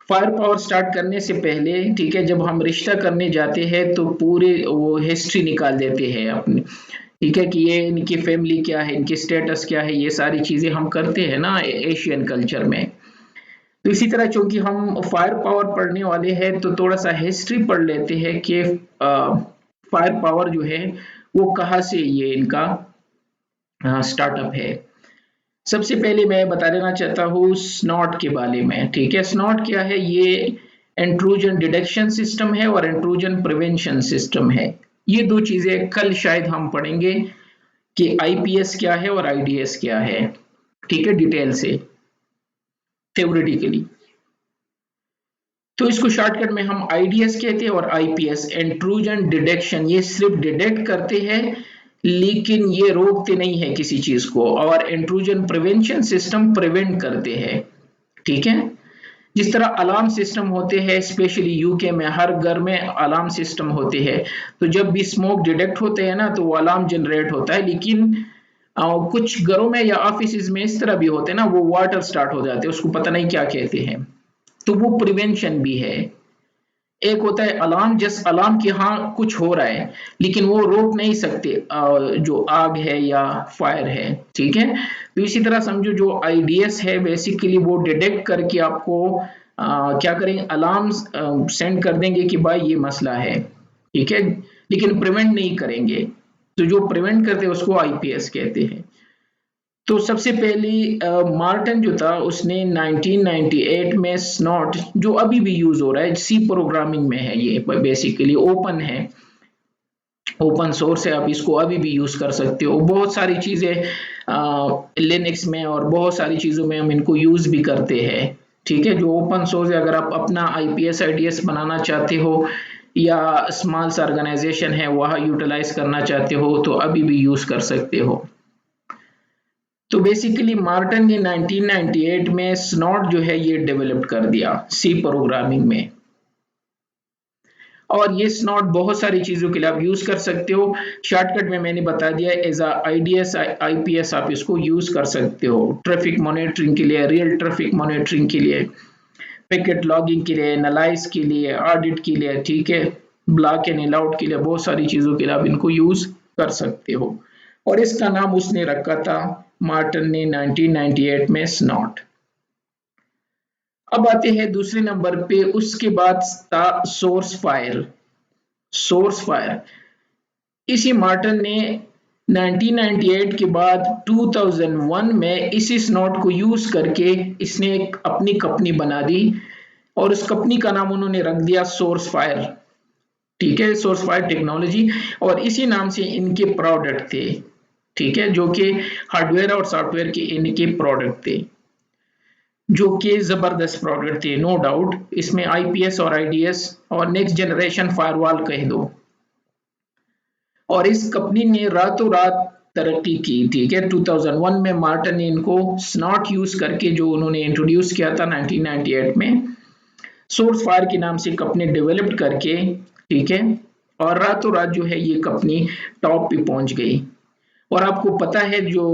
Fire power start करने से पहले, ठीक है, जब हम रिश्ता करने जाते हैं तो पूरे वो हिस्ट्री निकाल देते हैं अपनी, ठीक है, कि ये इनकी फैमिली क्या है, इनकी स्टेटस क्या है, ये सारी चीजें हम करते हैं ना एशियन कल्चर में। तो इसी तरह चूंकि हम फायर पावर पढ़ने वाले हैं तो थोड़ा सा हिस्ट्री पढ़ लेते हैं कि फायर पावर जो है वो कहाँ से ये इनका स्टार्टअप है। सबसे पहले मैं बता देना चाहता हूँ स्नॉट के बारे में, ठीक है। स्नॉट क्या है? ये इंट्रूजन डिटेक्शन सिस्टम है और इंट्रूजन प्रिवेंशन सिस्टम है। ये दो चीजें कल शायद हम पढ़ेंगे कि आईपीएस क्या है और आईडीएस क्या है, ठीक है, डिटेल से, थ्योरेटिकली। तो इसको शॉर्टकट में हम आईडीएस कहते हैं और आईपीएस इंट्रूजन डिटेक्शन, ये सिर्फ डिटेक्ट करते हैं लेकिन ये रोकते नहीं है किसी चीज को, और इंट्रूजन प्रिवेंशन सिस्टम प्रिवेंट करते हैं, ठीक है। जिस तरह अलार्म सिस्टम होते हैं, स्पेशली यूके में हर घर में अलार्म सिस्टम होते हैं, तो जब भी स्मोक डिटेक्ट होते हैं ना तो वो अलार्म जनरेट होता है। लेकिन कुछ घरों में या ऑफिस में इस तरह भी होते हैं ना, वो वाटर स्टार्ट हो जाते हैं, उसको पता नहीं क्या कहते हैं, तो वो प्रिवेंशन भी है। एक होता है अलार्म, जिस अलार्म के यहाँ कुछ हो रहा है लेकिन वो रोक नहीं सकते जो आग है या फायर है, ठीक है। तो इसी तरह समझो जो आईडीएस है बेसिकली वो डिटेक्ट करके आपको क्या करेंगे, अलार्म सेंड कर देंगे कि भाई ये मसला है, ठीक है, लेकिन प्रिवेंट नहीं करेंगे। तो जो प्रिवेंट करते हैं उसको आईपीएस कहते हैं। तो सबसे पहली मार्टन जो था उसने 1998 में स्नॉट, जो अभी भी यूज हो रहा है, सी प्रोग्रामिंग में है, ये बेसिकली ओपन है, ओपन सोर्स है, आप इसको अभी भी यूज कर सकते हो। बहुत सारी चीजें लिनक्स में और बहुत सारी चीजों में हम इनको यूज भी करते हैं, ठीक है, जो ओपन सोर्स है। अगर आप अपना आईपीएस आईडीएस बनाना चाहते हो या स्मॉल सा ऑर्गेनाइजेशन है वहां यूटिलाइज करना चाहते हो तो अभी भी यूज कर सकते हो। तो बेसिकली मार्टन ने 1998 में स्नॉट जो है ये डेवलप कर दिया सी प्रोग्रामिंग में, और ये स्नॉट बहुत सारी चीजों के लिए आप यूज कर सकते हो। शॉर्टकट में मैंने बता दिया, एज आईडीएस आईपीएस आप इसको यूज कर सकते हो, ट्रैफिक मॉनिटरिंग के लिए, रियल ट्रैफिक मॉनिटरिंग के लिए, पैकेट लॉगिंग के लिए, एनालाइज के लिए, ऑडिट के लिए, ठीक है, ब्लॉक एंड अलाउट के लिए, बहुत सारी चीजों के लिए आप इनको यूज कर सकते हो। और इसका नाम उसने रखा था मार्टन ने 1998 में स्नॉट। अब आते हैं दूसरे नंबर पे, उसके बाद था सोर्स फायर। सोर्स फायर इसी मार्टन ने 1998 के बाद 2001 में इसी स्नॉट को यूज करके इसने एक अपनी कंपनी बना दी और उस कंपनी का नाम उन्होंने रख दिया सोर्स फायर, ठीक है, सोर्स फायर टेक्नोलॉजी। और इसी नाम से इनके प्रोडक्ट थे, ठीक है, जो कि हार्डवेयर और सॉफ्टवेयर के इनके प्रोडक्ट थे, जो कि जबरदस्त प्रोडक्ट थे, नो डाउट। इसमें आईपीएस और आईडीएस और नेक्स्ट जनरेशन फायरवॉल कह दो। और इस कंपनी ने रातों रात तरक्की की, ठीक है। 2001 में मार्टन ने इनको स्नॉट यूज करके, जो उन्होंने इंट्रोड्यूस किया था 1998 में, सोर्स फायर के नाम से कंपनी डेवलप करके, ठीक है, और रातों रात जो है ये कंपनी टॉप पे पहुंच गई। और आपको पता है जो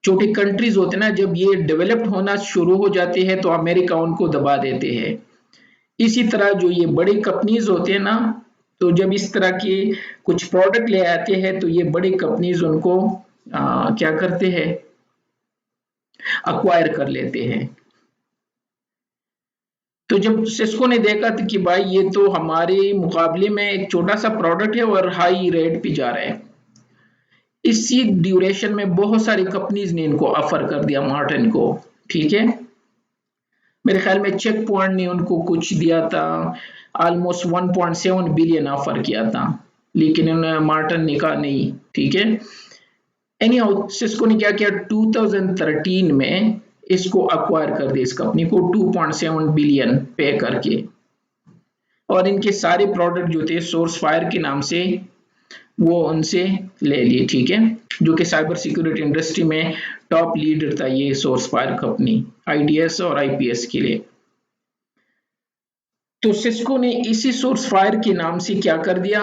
छोटे कंट्रीज होते हैं ना, जब ये डेवलप्ड होना शुरू हो जाते हैं तो अमेरिका उनको दबा देते हैं। इसी तरह जो ये बड़ी कंपनीज होते हैं ना, तो जब इस तरह के कुछ प्रोडक्ट ले आते हैं तो ये बड़ी कंपनीज उनको क्या करते हैं, अक्वायर कर लेते हैं। तो जब सिस्को ने देखा था कि भाई ये तो हमारे मुकाबले में एक छोटा सा प्रोडक्ट है और हाई रेट पे जा रहा है, इसी ड्यूरेशन में बहुत सारी कंपनीज ने इनको ऑफर कर दिया मार्टन को, ठीक है। मेरे ख्याल में चेक पॉइंट ने उनको कुछ दिया था, ऑलमोस्ट 1.7 बिलियन ऑफर किया था, लेकिन उन्होंने मार्टन ने कहा नहीं, ठीक है। एनीहाउ सिस्को ने क्या किया, 2013 में इसको अक्वायर कर दिया, इस कंपनी को 2.7 बिलियन पे करके, और इनके सारे प्रोडक्ट जो थे सोर्स फायर के नाम से वो उनसे ले लिए, ठीक है, जो कि साइबर सिक्योरिटी इंडस्ट्री में टॉप लीडर था ये सोर्स फायर कंपनी आईडीएस और आईपीएस के लिए। तो सिस्को ने इसी सोर्स फायर के नाम से क्या कर दिया,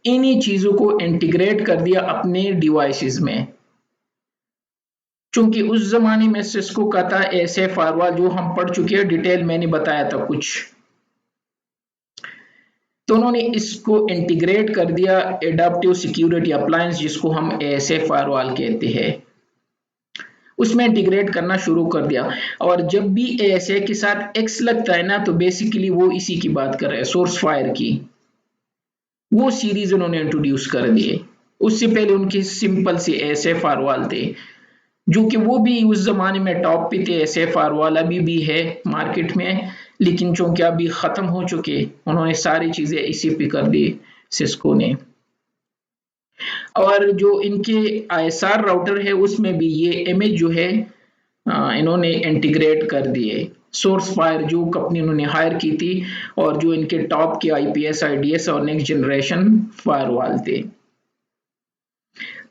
इन्हीं चीजों को इंटीग्रेट कर दिया अपने डिवाइसेस में। चूंकि उस जमाने में सिस्को का था ऐसे फायरवॉल जो हम पढ़ चुके हैं, डिटेल मैंने बताया था कुछ, तो उन्होंने इसको इंटीग्रेट कर दिया एडाप्टिव सिक्योरिटी अप्लायंस, जिसको हम ऐसे फायरवॉल कहते हैं, उसमें इंटीग्रेट करना शुरू कर दिया। और जब भी ऐसे के साथ एक्स लगता है ना, तो बेसिकली वो इसी की बात कर रहे हैं, सोर्स फायर की, वो सीरीज उन्होंने इंट्रोड्यूस कर दिए। उससे पहले उनके सिंपल से ऐसे फायरवॉल थे, जो कि वो भी उस जमाने में टॉप पे थे। ऐसे फायरवॉल अभी भी है मार्केट में, लेकिन चूंकि अभी खत्म हो चुके, उन्होंने सारी चीजें इसी पे कर दी सिस्को ने। और जो इनके आईएसआर राउटर है उसमें भी ये इमेज जो है इन्होंने इंटीग्रेट कर दिए। सोर्स फायर जो कंपनी उन्होंने हायर की थी, और जो इनके टॉप के आईपीएस आईडीएस और नेक्स्ट जनरेशन फायरवॉल थे।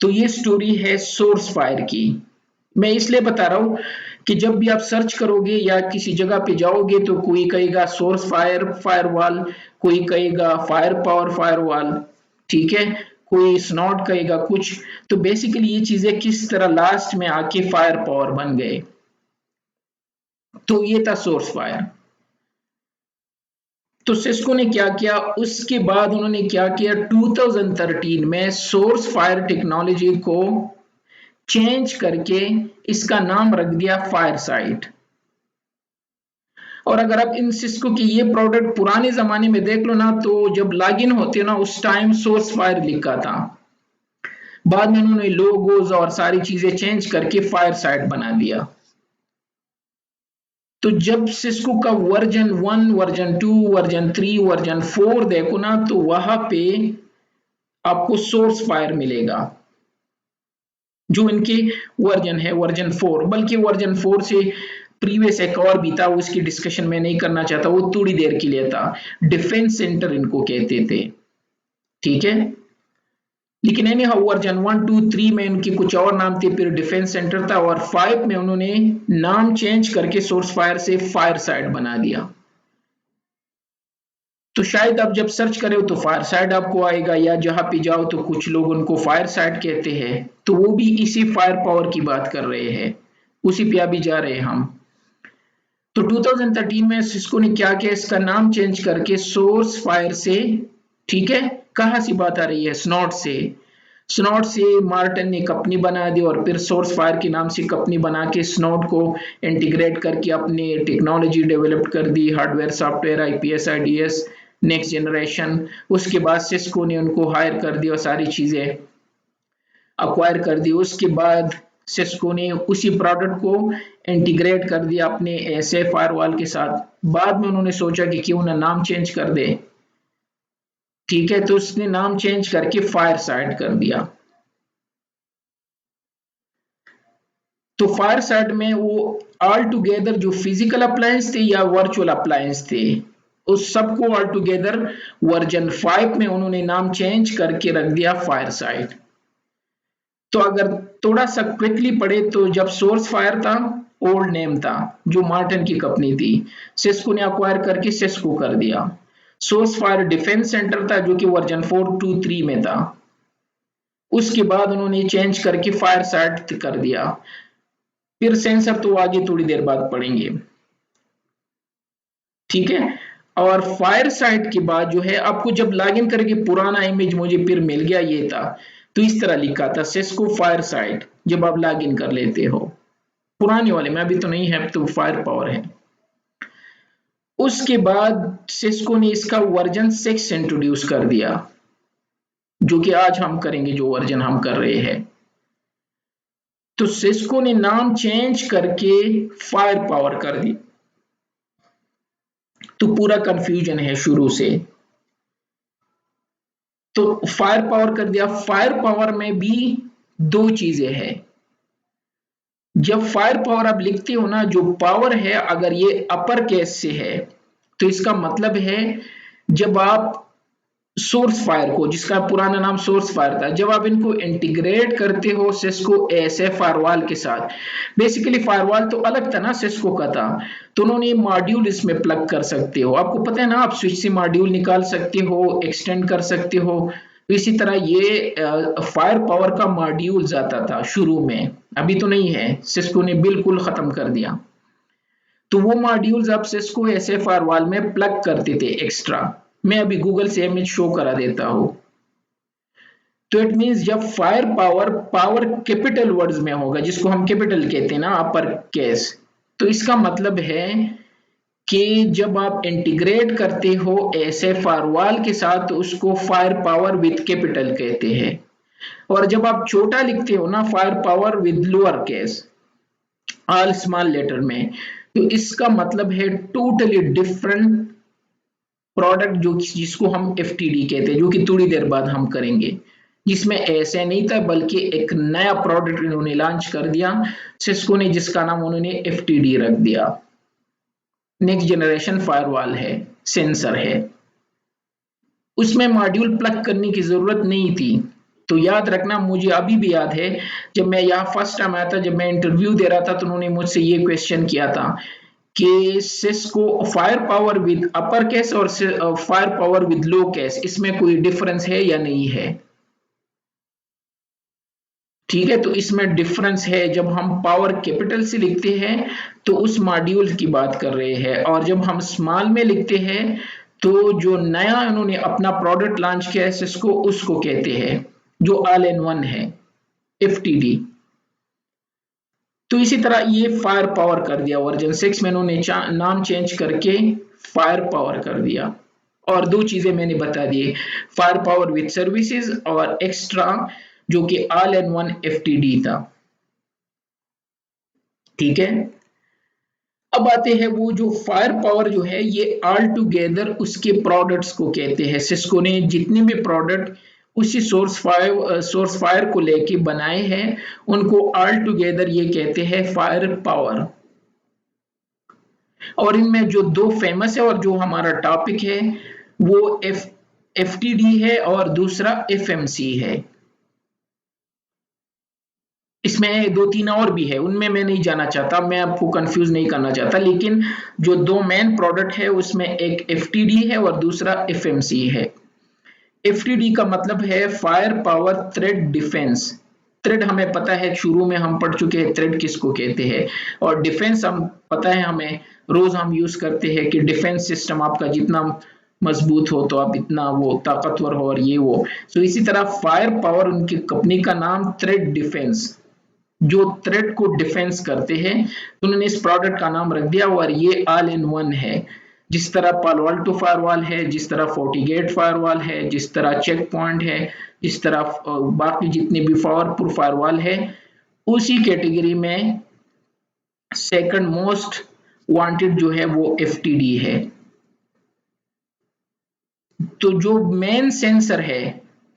तो ये स्टोरी है सोर्स फायर की। मैं इसलिए बता रहा हूं कि जब भी आप सर्च करोगे या किसी जगह पे जाओगे, तो कोई कहेगा सोर्स फायर फायरवॉल, कोई कहेगा फायर पावर फायरवॉल, ठीक है, कोई स्नॉट कहेगा कुछ। तो बेसिकली ये चीजें किस तरह लास्ट में आके फायर पावर बन गए। तो ये था सोर्स फायर। तो सिस्को ने क्या किया, उसके बाद उन्होंने क्या किया, 2013 में सोर्स फायर टेक्नोलॉजी को चेंज करके इसका नाम रख दिया फायर साइट। और अगर आप इन सिस्को की ये प्रोडक्ट पुराने जमाने में देख लो ना, तो जब लॉगिन होते ना उस टाइम सोर्स फायर लिखा था, बाद में उन्होंने लोगोज और सारी चीजें चेंज करके फायर साइट बना दिया। तो जब सिस्को का वर्जन 1, वर्जन 2, वर्जन 3, वर्जन 4 देखो ना, तो वहां पे आपको सोर्स फायर मिलेगा, जो इनके वर्जन है वर्जन 4। बल्कि वर्जन 4 से प्रीवियस एक और भी था, उसकी डिस्कशन मैं नहीं करना चाहता, वो थोड़ी देर के लिए था। डिफेंस सेंटर इनको कहते थे, ठीक है। लेकिन एनी हाउ वर्जन 1, 2, 3 में इनके कुछ और नाम थे, फिर डिफेंस सेंटर था, और 5 में उन्होंने नाम चेंज करके सोर्स फायर से फायर साइट बना दिया। तो शायद आप जब सर्च करें तो फायर साइट आपको आएगा, या जहां पे जाओ तो कुछ लोग उनको फायर साइट कहते हैं, तो वो भी इसी फायर पावर की बात कर रहे हैं, उसी पे अभी जा रहे हैं हम। तो 2013 में सिस्को ने क्या किया, इसका नाम चेंज करके सोर्स फायर से, ठीक है, कहां सी बात आ रही है, स्नॉट से। स्नॉट से मार्टिन ने कंपनी बना दी, और फिर सोर्स फायर के नाम से कंपनी बना के स्नॉट को इंटीग्रेट करके अपनी टेक्नोलॉजी डेवलप कर दी, hardware software IPS IDS next generation. उसके बाद सिस्को ने उनको हायर कर दिया और सारी चीजें अक्वायर कर दी। उसके बाद सिस्को ने उसी प्रोडक्ट को इंटीग्रेट कर दिया अपने ऐसे फायरवॉल के साथ। बाद में उन्होंने सोचा कि क्यों ना नाम चेंज कर दे, ठीक है, तो उसने नाम चेंज करके फायर साइट कर दिया। तो फायर साइट में वो ऑल टुगेदर जो फिजिकल अप्लायंस थे या वर्चुअल अप्लायंस थे, उस सबको ऑल टुगेदर वर्जन 5 में उन्होंने नाम चेंज करके रख दिया फायर साइट। तो अगर थोड़ा सा क्विकली पढ़े, तो जब सोर्स फायर था, ओल्ड नेम था, जो मार्टिन की कंपनी थी, सिस्को ने अक्वायर करके सिस्को कर दिया। सोर्स फायर डिफेंस सेंटर था, जो कि वर्जन 4, 2, 3 में था। उसके बाद उन्होंने चेंज करके फायर साइट कर दिया। फिर सेंसर तो आगे थोड़ी देर बाद पढ़ेंगे, ठीक है। और फायर साइट के बाद जो है, आपको जब लॉगिन करके पुराना इमेज मुझे फिर मिल गया, ये था, तो इस तरह लिखा था सिस्को फायर साइट जब आप लॉगिन कर लेते हो, पुराने वाले में, अभी तो नहीं है, तो फायर पावर है। उसके बाद सिस्को ने इसका वर्जन 6 इंट्रोड्यूस कर दिया, जो कि आज हम करेंगे, जो वर्जन हम कर रहे हैं। तो सिस्को ने नाम चेंज करके फायर पावर कर दी। तो पूरा कंफ्यूजन है शुरू से। तो फायर पावर कर दिया। फायर पावर में भी दो चीजें हैं। जब फायर पावर आप लिखते हो ना, जो पावर है, अगर ये अपर केस से है, तो इसका मतलब है जब आप सोर्स फायर को, जिसका पुराना नाम सोर्स फायर था, जब आप इनको इंटीग्रेट करते हो सिस्को ऐसे फायरवॉल के साथ, बेसिकली फायरवॉल तो अलग था ना, सिस्को का था, तो उन्होंने मॉड्यूल इसमें प्लग कर सकते हो। आपको पता है ना, आप स्विच से मॉड्यूल निकाल सकते हो, एक्सटेंड कर सकते हो, तो इसी तरह ये फायर पावर का मॉड्यूल आता था शुरू में, अभी तो नहीं है, सिस्को ने बिल्कुल खत्म कर दिया। तो वो मॉड्यूल्स आप सिस्को ऐसे फायरवॉल में प्लग करते थे एक्स्ट्रा। मैं अभी गूगल से इमेज शो करा देता हूं। तो इट मींस जब fire power power capital words में होगा, जिसको हम कैपिटल कहते हैं ना, अपर केस, तो इसका मतलब है कि जब आप इंटीग्रेट करते हो ऐसे फायरवॉल के साथ तो उसको फायर पावर विद कैपिटल कहते हैं। और जब आप छोटा लिखते हो ना, fire power with lower case, all small letter में, तो इसका मतलब है टोटली डिफरेंट प्रोडक्ट, जो जिसको हम एफटीडी कहते हैं, जो कि थोड़ी देर बाद हम करेंगे। जिसमें ऐसे नहीं था, बल्कि एक नया प्रोडक्ट इन्होंने लॉन्च कर दिया सिस्को ने, जिसका नाम उन्होंने एफटीडी रख दिया। नेक्स्ट जनरेशन फायरवॉल है, सेंसर है। उसमें मॉड्यूल प्लग करने की जरूरत नहीं थी। तो याद रखना, मुझे अभी भी याद है जब मैं यहाँ फर्स्ट टाइम आया था, जब मैं इंटरव्यू दे रहा था, तो उन्होंने मुझसे ये क्वेश्चन किया था कि Cisco fire power with upper case और fire power with low case, इसमें कोई डिफरेंस है या नहीं है। ठीक है, तो इसमें डिफरेंस है। जब हम पावर कैपिटल से लिखते हैं तो उस मॉड्यूल की बात कर रहे हैं, और जब हम स्मॉल में लिखते हैं तो जो नया उन्होंने अपना प्रोडक्ट लॉन्च किया है सिस्को, उसको कहते हैं, जो ऑल इन वन है, एफटीडी। तो इसी तरह ये फायर पावर कर दिया, वर्जन 6 में उन्होंने नाम चेंज करके फायर पावर कर दिया। और दो चीजें मैंने बता दी, फायर पावर विद सर्विसेज और एक्स्ट्रा जो कि ऑल इन वन एफटीडी था। ठीक है, अब आते हैं वो जो फायर पावर जो है, ये ऑल टुगेदर उसके प्रोडक्ट्स को कहते हैं। सिस्को ने जितने भी प्रोडक्ट उसी सोर्स फायर को लेके बनाए हैं, उनको ऑल टुगेदर ये कहते हैं फायर पावर। और इनमें जो दो फेमस है और जो हमारा टॉपिक है, वो एफटीडी है और दूसरा एफएमसी है। इसमें दो तीन और भी है, उनमें मैं नहीं जाना चाहता, मैं आपको कंफ्यूज नहीं करना चाहता, लेकिन जो दो मेन प्रोडक्ट है उसमें एक एफटीडी है और दूसरा एफएमसी है। एफटीडी का मतलब है fire power thread defence. Thread हमें पता है, शुरू में हम पढ़ चुके हैं थ्रेड किसको कहते हैं, और डिफेंस हम पता है, हमें रोज हम यूज करते हैं कि डिफेंस सिस्टम आपका जितना मजबूत हो तो आप इतना वो ताकतवर हो और ये वो। तो इसी तरह फायर पावर, उनकी कंपनी का नाम थ्रेड डिफेंस, जो थ्रेड को डिफेंस करते हैं, तो उन्होंने इस प्रोडक्ट का नाम रख दिया। और ये ऑल इन वन है, जिस तरह पालो अल्टो फायरवॉल है, जिस तरह फोर्टीगेट फायरवॉल है, जिस तरह चेक पॉइंट है, जिस तरह बाकी जितने भी पावरफुल फायरवॉल है, उसी कैटेगरी में सेकंड मोस्ट वांटेड जो है वो एफटीडी है। तो जो मेन सेंसर है,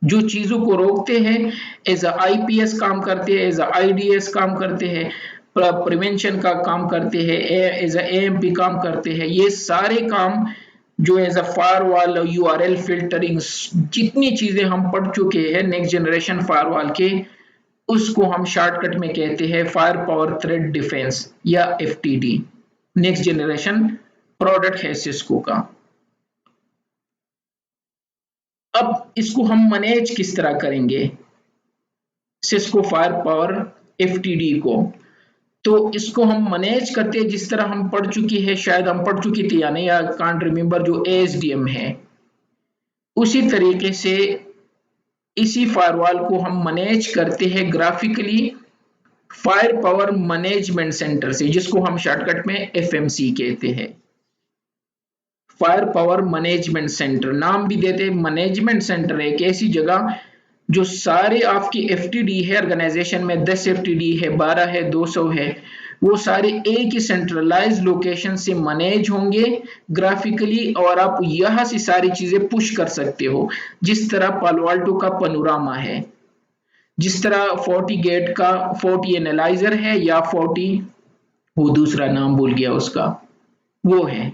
जो चीजों को रोकते हैं, एज आईपीएस काम करते हैं, एज आईडीएस काम करते हैं, प्रिवेंशन का काम करते हैं, एज एएमपी काम करते हैं, ये सारे काम जो as a firewall, URL filtering, जितनी चीजें हम पढ़ चुके हैं नेक्स्ट जनरेशन फायरवॉल के, उसको हम शॉर्टकट में कहते हैं फायर पावर थ्रेड डिफेंस या एफटीडी। नेक्स्ट जनरेशन प्रोडक्ट है सिस्को का। अब इसको हम मैनेज किस तरह करेंगे, सिस्को फायर पावर एफटीडी को? तो इसको हम मैनेज करते हैं जिस तरह हम पढ़ चुकी है, शायद हम पढ़ चुकी थी या नहीं, आई कांट रिमेंबर, जो एएसडीएम है, उसी तरीके से इसी फायरवॉल को हम मैनेज करते हैं graphically fire power management centre से, जिसको हम शॉर्टकट में एफएमसी कहते हैं। फायर पावर मैनेजमेंट सेंटर नाम भी देते हैं। मैनेजमेंट सेंटर एक ऐसी जगह जो सारे आपकी एफटीडी है, ऑर्गेनाइजेशन में 10 एफटीडी है, 12 है, 200 है, वो सारे एक ही सेंट्रलाइज लोकेशन से मैनेज होंगे ग्राफिकली, और आप यहां से सारी चीजें पुश कर सकते हो, जिस तरह पालो अल्टो का पनोरामा है, जिस तरह फोर्टीगेट का 40 एनालाइजर है, या 40 वो दूसरा नाम भूल गया उसका, वो है।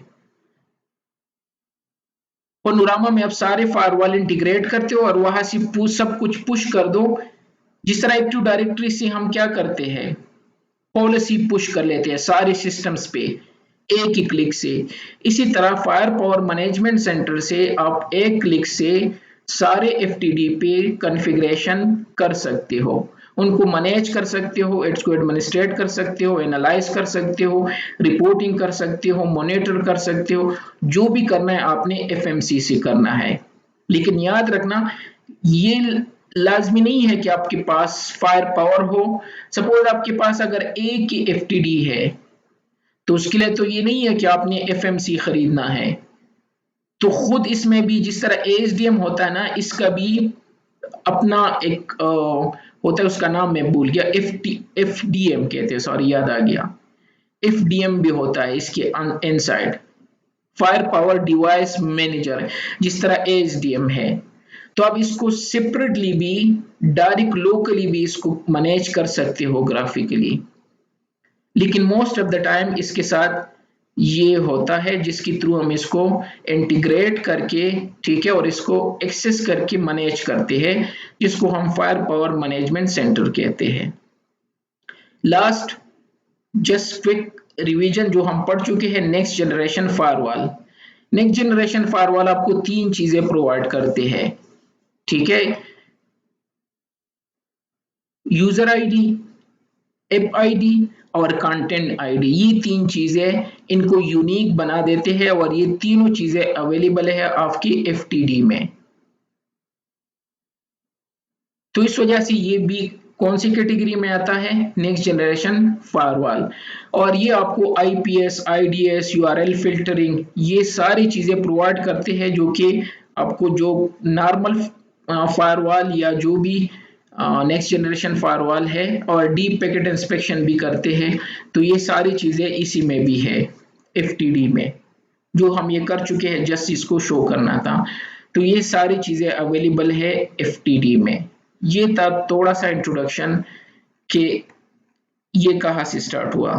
पनोरामा में आप सारे फायरवॉल इंटीग्रेट करते हो और वहां से सब कुछ पुश कर दो। जिस तरह एक्टिव डायरेक्टरी से हम क्या करते हैं, पॉलिसी पुश कर लेते हैं सारे सिस्टम्स पे एक ही क्लिक से, इसी तरह फायर पावर मैनेजमेंट सेंटर से आप एक क्लिक से सारे FTD पे कॉन्फ़िगरेशन कर सकते हो, उनको मैनेज कर सकते हो, इसको एडमिनिस्ट्रेट कर सकते हो, एनालाइज कर सकते हो, रिपोर्टिंग कर सकते हो, मॉनिटर कर सकते हो, जो भी करना है आपने FMC से करना है। लेकिन याद रखना ये लाजमी नहीं है कि आपके पास फायर पावर हो। सपोज आपके पास अगर एक ही FTD है तो उसके लिए तो ये नहीं है कि आपने FMC खरीदना है। तो खुद इसमें भी जिस तरह ASDM होता है ना, इसका भी अपना एक होता है, उसका नाम मैं भूल गया, FDM कहते हैं, सॉरी याद आ गया, FDM भी होता है इसके inside, fire power device manager, जिस तरह ASDM है। तो आप इसको सेपरेटली भी डायरेक्ट लोकली भी इसको मैनेज कर सकते हो ग्राफिकली, लेकिन मोस्ट ऑफ द टाइम इसके साथ ये होता है जिसके थ्रू हम इसको इंटीग्रेट करके, ठीक है, और इसको एक्सेस करके मैनेज करते हैं, जिसको हम फायर पावर मैनेजमेंट सेंटर कहते हैं। लास्ट जस्ट क्विक रिवीजन जो हम पढ़ चुके हैं, next generation firewall. Next generation firewall आपको तीन चीजें प्रोवाइड करते हैं, ठीक है, यूजर आईडी, ऐप आईडी और कंटेंट आईडी। ये तीन चीजें इनको यूनिक बना देते हैं और ये तीनों चीजें अवेलेबल है आपकी FTD में। तो इस वजह से ये भी कौन सी कैटेगरी में आता है, नेक्स्ट जनरेशन फायरवॉल। और ये आपको IPS, IDS, URL फिल्टरिंग, ये सारी चीजें प्रोवाइड करते हैं, जो कि आपको जो नॉर्मल फायरवॉल या जो भी नेक्स्ट जनरेशन फायरवॉल है, और डीप पैकेट इंस्पेक्शन भी करते हैं। तो ये सारी चीजें इसी में भी है FTD में, जो हम ये कर चुके हैं, जस्ट इसको शो करना था। तो ये सारी चीजें अवेलेबल है FTD में। ये था थोड़ा सा इंट्रोडक्शन कि ये कहाँ से स्टार्ट हुआ।